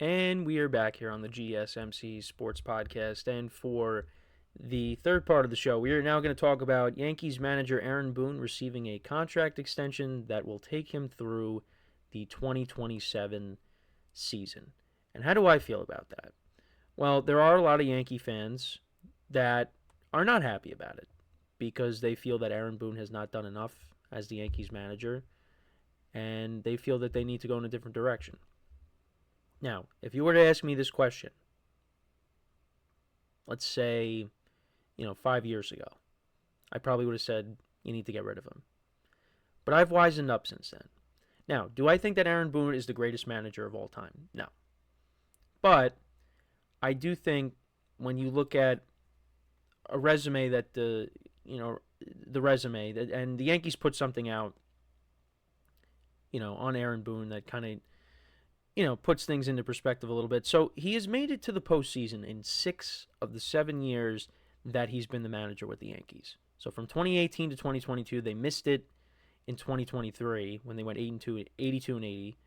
And we are back here on the GSMC Sports Podcast. And for the third part of the show, we are now going to talk about Yankees manager Aaron Boone receiving a contract extension that will take him through the 2027 season. And how do I feel about that? Well, there are a lot of Yankee fans that are not happy about it because they feel that Aaron Boone has not done enough as the Yankees manager, and they feel that they need to go in a different direction. Now, if you were to ask me this question, let's say, 5 years ago, I probably would have said you need to get rid of him. But I've wisened up since then. Now, do I think that Aaron Boone is the greatest manager of all time? No. But I do think when you look at a resume that the resume that, and the Yankees put something out, on Aaron Boone that kind of puts things into perspective a little bit. So he has made it to the postseason in 6 of the 7 years that he's been the manager with the Yankees. So from 2018 to 2022, they missed it in 2023 when they went 82 and 80,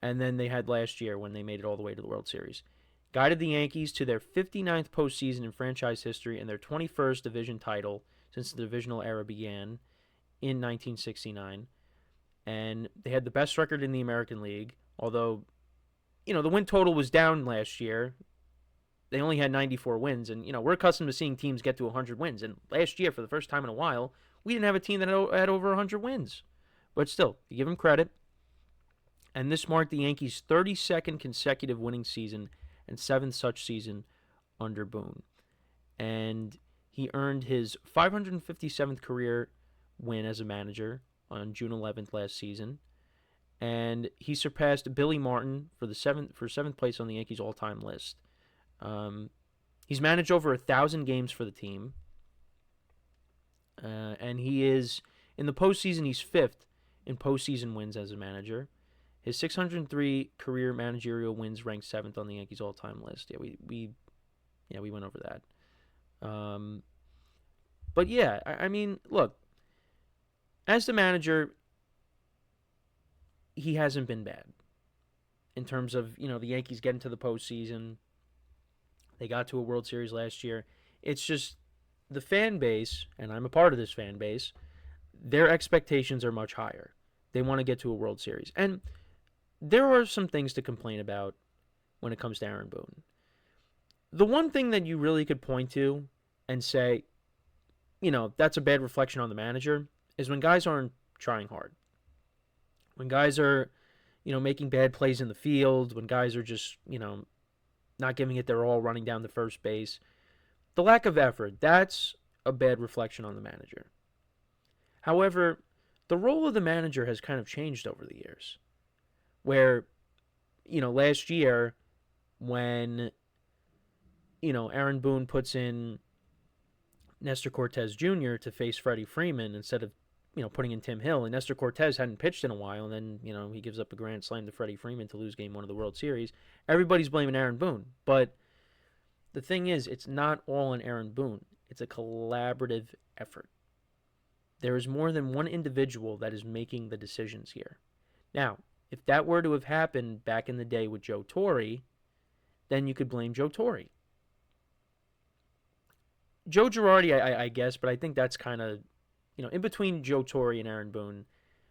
and then they had last year when they made it all the way to the World Series. Guided the Yankees to their 59th postseason in franchise history and their 21st division title since the divisional era began in 1969. And they had the best record in the American League, although the win total was down last year. They only had 94 wins, and we're accustomed to seeing teams get to 100 wins. And last year, for the first time in a while, we didn't have a team that had over 100 wins. But still, you give them credit. And this marked the Yankees' 32nd consecutive winning season and 7th such season under Boone. And he earned his 557th career win as a manager on June 11th last season. And he surpassed Billy Martin for seventh place on the Yankees all-time list. He's managed over 1,000 games for the team, and he is in the postseason. He's 5th in postseason wins as a manager. His 603 career managerial wins rank 7th on the Yankees all-time list. We went over that. But yeah, I mean, look, as the manager, he hasn't been bad in terms of, the Yankees getting to the postseason. They got to a World Series last year. It's just the fan base, and I'm a part of this fan base, their expectations are much higher. They want to get to a World Series. And there are some things to complain about when it comes to Aaron Boone. The one thing that you really could point to and say, that's a bad reflection on the manager is when guys aren't trying hard. When guys are, making bad plays in the field, when guys are just, not giving it their all, running down the first base. The lack of effort, that's a bad reflection on the manager. However, the role of the manager has kind of changed over the years. Where, last year when, Aaron Boone puts in Nestor Cortez Jr. to face Freddie Freeman instead of, putting in Tim Hill, and Nestor Cortez hadn't pitched in a while, and then, he gives up a grand slam to Freddie Freeman to lose Game 1 of the World Series. Everybody's blaming Aaron Boone, but the thing is, it's not all on Aaron Boone. It's a collaborative effort. There is more than one individual that is making the decisions here. Now, if that were to have happened back in the day with Joe Torre, then you could blame Joe Torre. Joe Girardi, I guess, but I think that's kind of, in between Joe Torre and Aaron Boone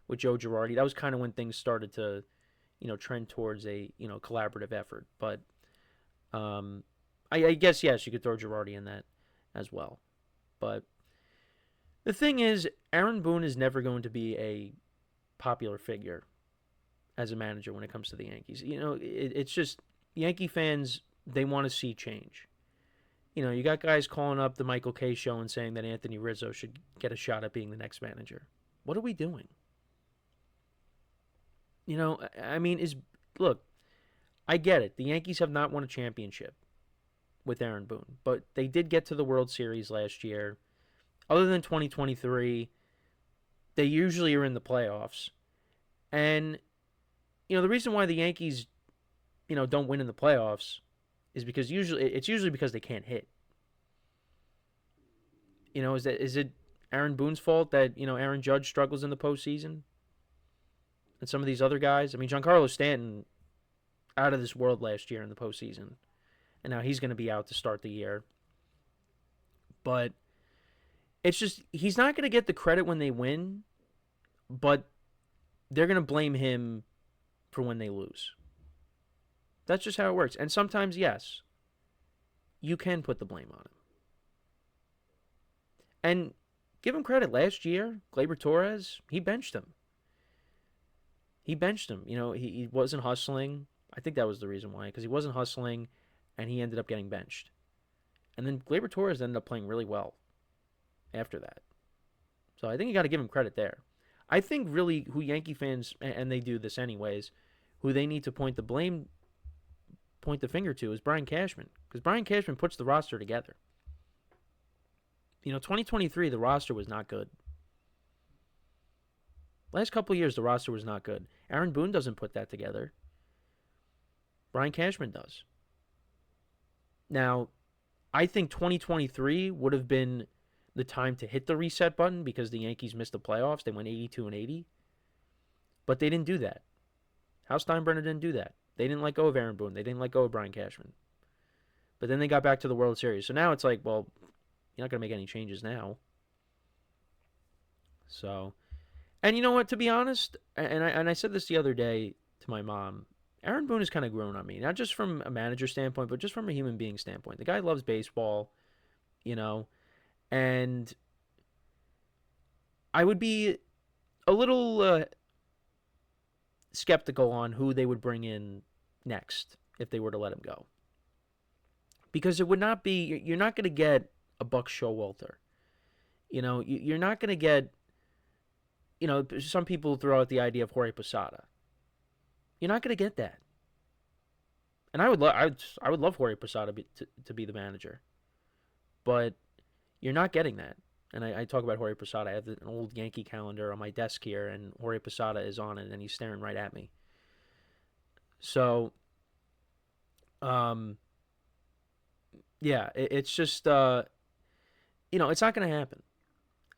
with Joe Girardi, that was kind of when things started to, trend towards a, collaborative effort. But I guess, yes, you could throw Girardi in that as well. But the thing is, Aaron Boone is never going to be a popular figure as a manager when it comes to the Yankees. It's just Yankee fans, they want to see change. You got guys calling up the Michael Kay show and saying that Anthony Rizzo should get a shot at being the next manager. What are we doing? Look, I get it. The Yankees have not won a championship with Aaron Boone, but they did get to the World Series last year. Other than 2023, they usually are in the playoffs. And, the reason why the Yankees, don't win in the playoffs is because it's usually because they can't hit. Is it Aaron Boone's fault that, Aaron Judge struggles in the postseason? And some of these other guys? I mean, Giancarlo Stanton, out of this world last year in the postseason. And now he's going to be out to start the year. But it's just, he's not going to get the credit when they win, but they're going to blame him for when they lose. That's just how it works. And sometimes, yes, you can put the blame on him. And give him credit. Last year, Gleyber Torres, he benched him. He wasn't hustling. I think that was the reason why, because he wasn't hustling, and he ended up getting benched. And then Gleyber Torres ended up playing really well after that. So I think you got to give him credit there. I think really who Yankee fans, and they do this anyways, who they need to point the finger to is Brian Cashman, because Brian Cashman puts the roster together. 2023, the roster was not good. Last couple of years, the roster was not good. Aaron Boone doesn't put that together. Brian Cashman does. Now, I think 2023 would have been the time to hit the reset button because the Yankees missed the playoffs. They went 82-80. But they didn't do that. Hal Steinbrenner didn't do that. They didn't let go of Aaron Boone. They didn't let go of Brian Cashman. But then they got back to the World Series. So now it's like, well, you're not going to make any changes now. So, and you know what, to be honest, and I said this the other day to my mom, Aaron Boone has kind of grown on me. Not just from a manager standpoint, but just from a human being standpoint. The guy loves baseball, and I would be a little skeptical on who they would bring in next if they were to let him go. Because it would not be, you're not going to get a Buck Showalter. You're not going to get, some people throw out the idea of Jorge Posada. You're not going to get that. And I would love Jorge Posada to be the manager. But you're not getting that. And I talk about Jorge Posada. I have an old Yankee calendar on my desk here, and Jorge Posada is on it, and he's staring right at me. So, yeah, it's just, it's not going to happen.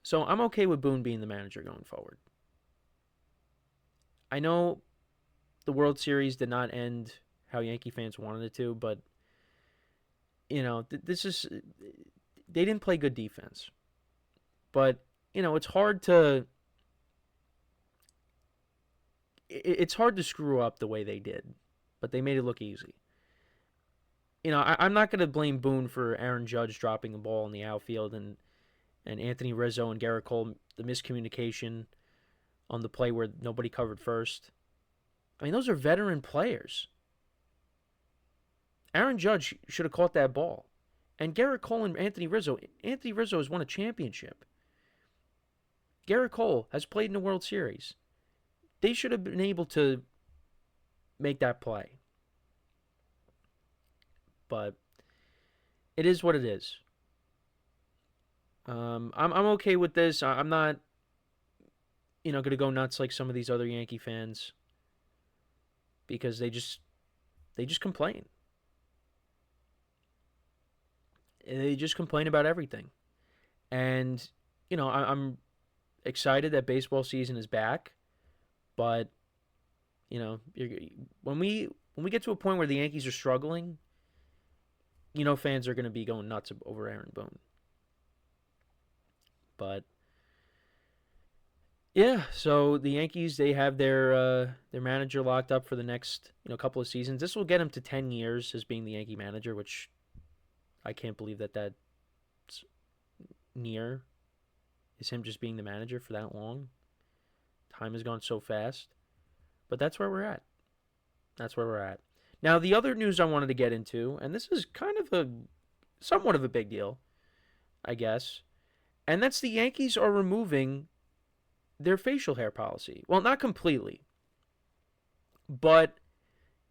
So I'm okay with Boone being the manager going forward. I know the World Series did not end how Yankee fans wanted it to, but, this is, they didn't play good defense. But, it's hard to screw up the way they did, but they made it look easy. I'm not going to blame Boone for Aaron Judge dropping the ball in the outfield and Anthony Rizzo and Garrett Cole, the miscommunication on the play where nobody covered first. I mean, those are veteran players. Aaron Judge should have caught that ball. And Garrett Cole and Anthony Rizzo has won a championship. Garrett Cole has played in the World Series. They should have been able to make that play. But it is what it is. I'm okay with this. I'm not, going to go nuts like some of these other Yankee fans because they just complain. They just complain about everything. And, I'm excited that baseball season is back, but, when we get to a point where the Yankees are struggling, fans are going to be going nuts over Aaron Boone. But yeah, so the Yankees, they have their manager locked up for the next couple of seasons. This will get him to 10 years as being the Yankee manager, which I can't believe that's near. Is him just being the manager for that long? Time has gone so fast. But that's where we're at. Now, the other news I wanted to get into, and this is kind of somewhat of a big deal, I guess, and that's the Yankees are removing their facial hair policy. Well, not completely, but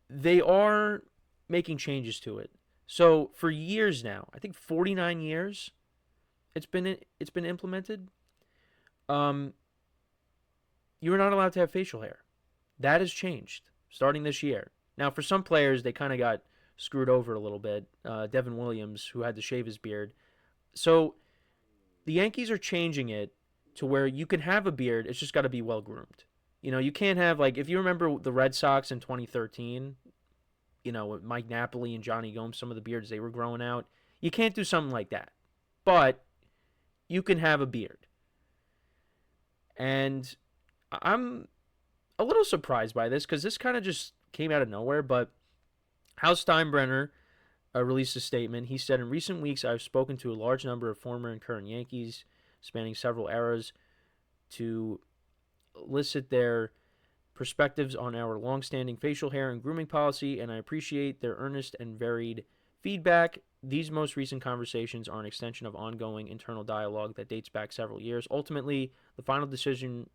they are making changes to it. So for years now, I think 49 years, it's been implemented. You are not allowed to have facial hair. That has changed starting this year. Now, for some players, they kind of got screwed over a little bit. Devin Williams, who had to shave his beard. So the Yankees are changing it to where you can have a beard. It's just got to be well groomed. You can't have, like, if you remember the Red Sox in 2013, with Mike Napoli and Johnny Gomes, some of the beards they were growing out. You can't do something like that. But you can have a beard. And I'm a little surprised by this because this kind of just came out of nowhere. But Hal Steinbrenner released a statement. He said, in recent weeks, I've spoken to a large number of former and current Yankees spanning several eras to elicit their perspectives on our longstanding facial hair and grooming policy, and I appreciate their earnest and varied feedback. These most recent conversations are an extension of ongoing internal dialogue that dates back several years. Ultimately, the final decision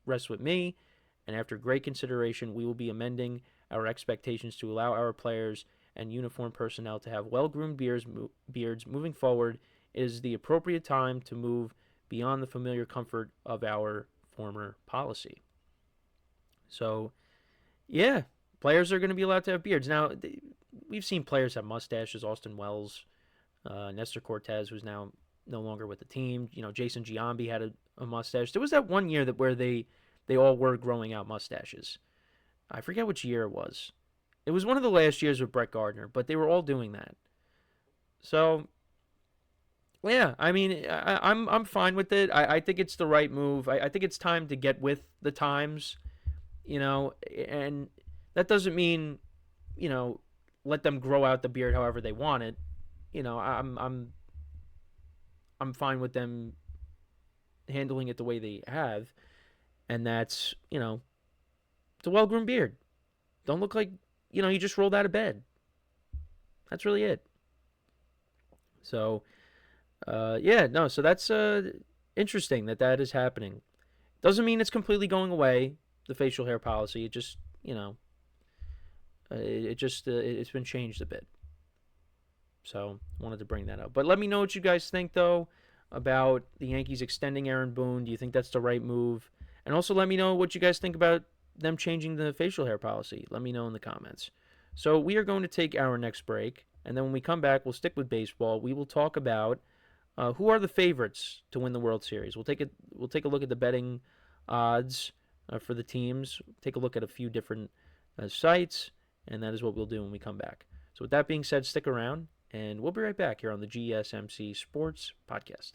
rests with me, and after great consideration, we will be amending our expectations to allow our players and uniform personnel to have well-groomed beards moving forward. It is the appropriate time to move beyond the familiar comfort of our former policy. So, yeah, players are going to be allowed to have beards. Now, we've seen players have mustaches. Austin Wells, Nestor Cortez, who's now no longer with the team. Jason Giambi had a mustache. There was that one year where they all were growing out mustaches. I forget which year it was. It was one of the last years with Brett Gardner, but they were all doing that. So, yeah, I mean, I'm fine with it. I think it's the right move. I think it's time to get with the times, and that doesn't mean, let them grow out the beard however they want it. I'm fine with them handling it the way they have, and that's it's a well-groomed beard. Don't look like you just rolled out of bed. That's really it. So, yeah, no. So that's interesting that is happening. Doesn't mean it's completely going away. The facial hair policy. It just it's been changed a bit. So wanted to bring that up. But let me know what you guys think though about the Yankees extending Aaron Boone. Do you think that's the right move? And also let me know what you guys think about them changing the facial hair policy. Let me know in the comments. So we are going to take our next break, and then when we come back, we'll stick with baseball. We will talk about who are the favorites to win the World Series. We'll take a look at the betting odds for the teams. Take a look at a few different sites, and that is what we'll do when we come back. So with that being said, stick around, and we'll be right back here on the GSMC Sports Podcast.